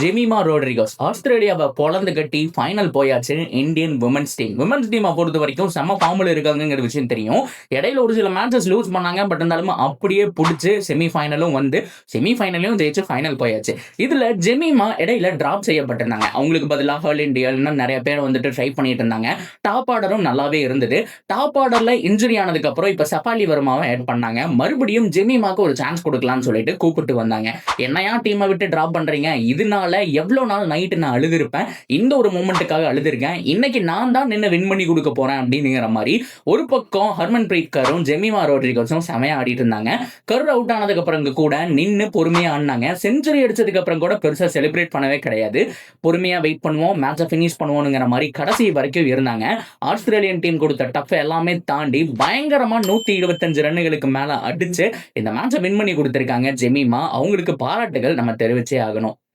Jemimah Rodrigues ஆஸ்திரேலியாவை பொளந்து கட்டி final போயாச்சு. இந்தியன் விமன்ஸ் டீமை பொறுத்த வரைக்கும் செம்ம ஃபார்மில் இருக்காங்கிற விஷயம் தெரியும். இடையில ஒரு சில மேட்சஸ் லூஸ் பண்ணாங்க. பட் இருந்தாலும் அப்படியே பிடிச்சி செமிஃபைனலும் வந்து செமிஃபைனலையும் ஜெயிச்சு ஃபைனல் போயாச்சு. இதுல ஜெமிமா இடையில டிராப் செய்யப்பட்டிருந்தாங்க. அவங்களுக்கு பதிலாக ஹர்ல் இண்டியா நிறைய பேர் வந்துட்டு ட்ரை பண்ணிட்டு இருந்தாங்க. டாப் ஆர்டரும் நல்லாவே இருந்தது. டாப் ஆர்டர்ல இன்ஜுரி ஆனதுக்கு அப்புறம் இப்ப சஃபாலி வர்மாவை ஆட் பண்ணாங்க. மறுபடியும் ஜெமிமாக்கு ஒரு சான்ஸ் கொடுக்கலாம்னு சொல்லிட்டு கூப்பிட்டு வந்தாங்க. என்னையா டீமை விட்டு டிராப் பண்றீங்க? இதனால எவ்வளவு நாள் நைட்டு நான் அழுதுருப்பேன். இந்த ஒரு மூமெண்ட்டுக்காக அழுதுருக்கேன். இன்னைக்கு நான் தான் நின்று வின் பண்ணி கொடுக்க போறேன் அப்படிங்கிற மாதிரி ஒரு பக்கம் ஹர்மன் பிரீத் கரும் ஜெமிமா ரோட்ரிகஸும் செமையா ஆடிட்டு இருந்தாங்க. கர் அவுட் ஆனதுக்கு அப்புறம் கூட நின்று பொறுமையா ஆடினாங்க. செஞ்சுரி அடிச்சதுக்கு அப்புறம் கூட பெருசா செலிப்ரேட் பண்ணவே கிடையாது. பொறுமையா வெயிட் பண்ணுவோம், மேட்சை ஃபினிஷ் பண்ணுவோங்கிற மாதிரி கடைசி வரைக்கும் இருந்தாங்க. ஆஸ்திரேலியன் டீம் கொடுத்த டஃப் எல்லாமே தாண்டி பயங்கரமா 125 ரன்னுகளுக்கு மேல அடிச்சு இந்த மேட்சை வின் பண்ணி கொடுத்திருக்காங்க ஜெமிமா. அவங்களுக்கு பாராட்டுகள் நம்ம தெரிவிச்சே ஆகணும்.